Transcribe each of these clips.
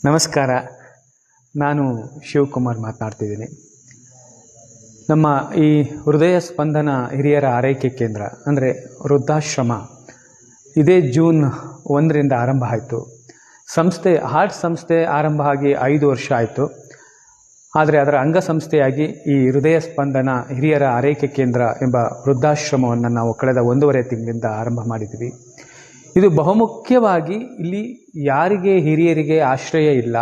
ನಮಸ್ಕಾರ. ನಾನು ಶಿವಕುಮಾರ್ ಮಾತನಾಡ್ತಿದ್ದೀನಿ. ನಮ್ಮ ಈ ಹೃದಯ ಸ್ಪಂದನ ಹಿರಿಯರ ಆರೈಕೆ ಕೇಂದ್ರ ಅಂದರೆ ವೃದ್ಧಾಶ್ರಮ ಇದೇ ಜೂನ್ 1ರಿಂದ ಆರಂಭ ಆಯಿತು. ಹಾರ್ಟ್ ಸಂಸ್ಥೆ ಆರಂಭ ಆಗಿ 5 ವರ್ಷ ಆಯಿತು. ಆದರೆ ಅದರ ಅಂಗಸಂಸ್ಥೆಯಾಗಿ ಈ ಹೃದಯ ಸ್ಪಂದನ ಹಿರಿಯರ ಆರೈಕೆ ಕೇಂದ್ರ ಎಂಬ ವೃದ್ಧಾಶ್ರಮವನ್ನು ನಾವು ಕಳೆದ 1.5 ತಿಂಗಳಿಂದ ಆರಂಭ ಮಾಡಿದ್ವಿ. ಇದು ಬಹುಮುಖ್ಯವಾಗಿ ಇಲ್ಲಿ ಯಾರಿಗೆ ಹಿರಿಯರಿಗೆ ಆಶ್ರಯ ಇಲ್ಲ,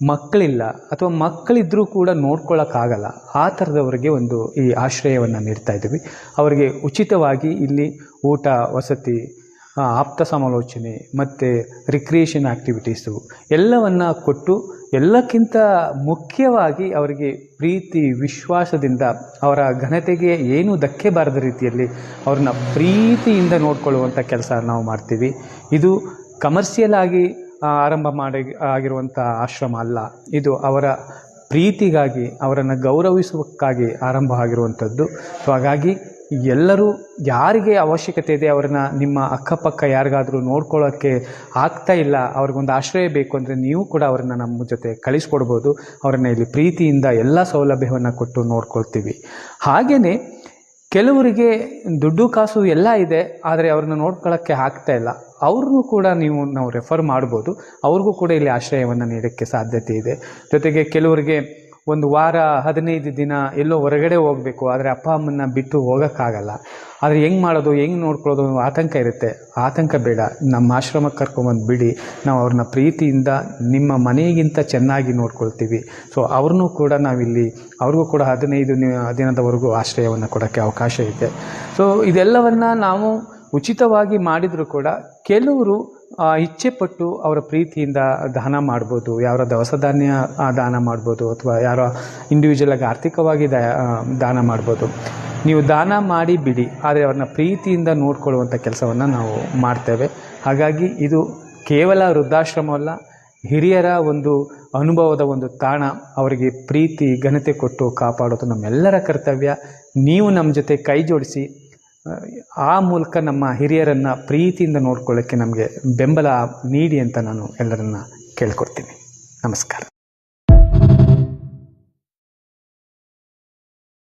ಮಕ್ಕಳಿಲ್ಲ ಅಥವಾ ಮಕ್ಕಳಿದ್ರೂ ಕೂಡ ನೋಡ್ಕೊಳ್ಳೋಕ್ಕಾಗಲ್ಲ, ಆ ಥರದವರಿಗೆ ಒಂದು ಈ ಆಶ್ರಯವನ್ನು ನೀಡ್ತಾ ಇದ್ದೀವಿ. ಅವರಿಗೆ ಉಚಿತವಾಗಿ ಇಲ್ಲಿ ಊಟ, ವಸತಿ, ಆಪ್ತ ಸಮಾಲೋಚನೆ ಮತ್ತು ರಿಕ್ರಿಯೇಷನ್ ಆ್ಯಕ್ಟಿವಿಟೀಸು ಎಲ್ಲವನ್ನು ಕೊಟ್ಟು, ಎಲ್ಲಕ್ಕಿಂತ ಮುಖ್ಯವಾಗಿ ಅವರಿಗೆ ಪ್ರೀತಿ ವಿಶ್ವಾಸದಿಂದ ಅವರ ಘನತೆಗೆ ಏನೂ ಧಕ್ಕೆ ಬಾರದ ರೀತಿಯಲ್ಲಿ ಅವ್ರನ್ನ ಪ್ರೀತಿಯಿಂದ ನೋಡಿಕೊಳ್ಳುವಂಥ ಕೆಲಸ ನಾವು ಮಾಡ್ತೀವಿ. ಇದು ಕಮರ್ಷಿಯಲ್ ಆಗಿ ಆರಂಭ ಆಗಿರುವಂಥ ಆಶ್ರಮ ಅಲ್ಲ. ಇದು ಅವರ ಪ್ರೀತಿಗಾಗಿ, ಅವರನ್ನು ಗೌರವಿಸುವಕ್ಕಾಗಿ ಆರಂಭ ಆಗಿರುವಂಥದ್ದು. ಸೊ ಹಾಗಾಗಿ ಎಲ್ಲರೂ ಯಾರಿಗೆ ಅವಶ್ಯಕತೆ ಇದೆ ಅವರನ್ನು ನಿಮ್ಮ ಅಕ್ಕಪಕ್ಕ ಯಾರಿಗಾದರೂ ನೋಡ್ಕೊಳ್ಳೋಕ್ಕೆ ಆಗ್ತಾ ಇಲ್ಲ, ಅವ್ರಿಗೊಂದು ಆಶ್ರಯ ಬೇಕು ಅಂದರೆ ನೀವು ಕೂಡ ಅವರನ್ನು ನಮ್ಮ ಜೊತೆ ಕಳಿಸ್ಕೊಡ್ಬೋದು. ಅವರನ್ನು ಇಲ್ಲಿ ಪ್ರೀತಿಯಿಂದ ಎಲ್ಲ ಸೌಲಭ್ಯವನ್ನು ಕೊಟ್ಟು ನೋಡ್ಕೊಳ್ತೀವಿ. ಹಾಗೆಯೇ ಕೆಲವರಿಗೆ ದುಡ್ಡು ಕಾಸು ಎಲ್ಲ ಇದೆ, ಆದರೆ ಅವ್ರನ್ನ ನೋಡ್ಕೊಳ್ಳೋಕ್ಕೆ ಆಗ್ತಾ ಇಲ್ಲ, ಅವ್ರನ್ನೂ ಕೂಡ ನಾವು ರೆಫರ್ ಮಾಡ್ಬೋದು. ಅವ್ರಿಗೂ ಕೂಡ ಇಲ್ಲಿ ಆಶ್ರಯವನ್ನು ನೀಡೋಕ್ಕೆ ಸಾಧ್ಯತೆ ಇದೆ. ಜೊತೆಗೆ ಕೆಲವರಿಗೆ 1 ವಾರ 15 ದಿನ ಎಲ್ಲೋ ಹೊರಗಡೆ ಹೋಗಬೇಕು, ಆದರೆ ಅಪ್ಪ ಅಮ್ಮನ್ನ ಬಿಟ್ಟು ಹೋಗೋಕ್ಕಾಗಲ್ಲ. ಆದರೆ ಹೆಂಗೆ ಮಾಡೋದು, ಹೆಂಗೆ ನೋಡ್ಕೊಳ್ಳೋದು ಆತಂಕ ಇರುತ್ತೆ. ಆತಂಕ ಬೇಡ, ನಮ್ಮ ಆಶ್ರಮಕ್ಕೆ ಕರ್ಕೊಂಬಂದು ಬಿಡಿ, ನಾವು ಅವ್ರನ್ನ ಪ್ರೀತಿಯಿಂದ ನಿಮ್ಮ ಮನೆಗಿಂತ ಚೆನ್ನಾಗಿ ನೋಡ್ಕೊಳ್ತೀವಿ. ಸೊ ಅವ್ರನ್ನೂ ಕೂಡ ನಾವಿಲ್ಲಿ ಅವ್ರಿಗೂ ಕೂಡ 15 ದಿನದವರೆಗೂ ಆಶ್ರಯವನ್ನು ಕೊಡೋಕ್ಕೆ ಅವಕಾಶ ಇದೆ. ಸೊ ಇದೆಲ್ಲವನ್ನು ನಾವು ಉಚಿತವಾಗಿ ಮಾಡಿದರೂ ಕೂಡ ಕೆಲವರು ಇಚ್ಛೆಪಟ್ಟು ಅವರ ಪ್ರೀತಿಯಿಂದ ದಾನ ಮಾಡ್ಬೋದು. ಯಾರ ದವಸ ಧಾನ್ಯ ದಾನ ಮಾಡ್ಬೋದು, ಅಥವಾ ಯಾರೋ ಇಂಡಿವಿಜುವಲಾಗಿ ಆರ್ಥಿಕವಾಗಿ ದಾನ ಮಾಡ್ಬೋದು. ನೀವು ದಾನ ಮಾಡಿ ಬಿಡಿ, ಆದರೆ ಅವ್ರನ್ನ ಪ್ರೀತಿಯಿಂದ ನೋಡ್ಕೊಳ್ಳುವಂಥ ಕೆಲಸವನ್ನು ನಾವು ಮಾಡ್ತೇವೆ. ಹಾಗಾಗಿ ಇದು ಕೇವಲ ವೃದ್ಧಾಶ್ರಮವಲ್ಲ, ಹಿರಿಯರ ಒಂದು ಅನುಭವದ ಒಂದು ತಾಣ. ಅವರಿಗೆ ಪ್ರೀತಿ ಘನತೆ ಕೊಟ್ಟು ಕಾಪಾಡೋದು ನಮ್ಮೆಲ್ಲರ ಕರ್ತವ್ಯ. ನೀವು ನಮ್ಮ ಜೊತೆ ಕೈ ಜೋಡಿಸಿ ಆ ಮೂಲಕ ನಮ್ಮ ಹಿರಿಯರನ್ನು ಪ್ರೀತಿಯಿಂದ ನೋಡ್ಕೊಳ್ಳೋಕ್ಕೆ ನಮಗೆ ಬೆಂಬಲ ನೀಡಿ ಅಂತ ನಾನು ಎಲ್ಲರನ್ನ ಕೇಳ್ಕೊಡ್ತೀನಿ. ನಮಸ್ಕಾರ.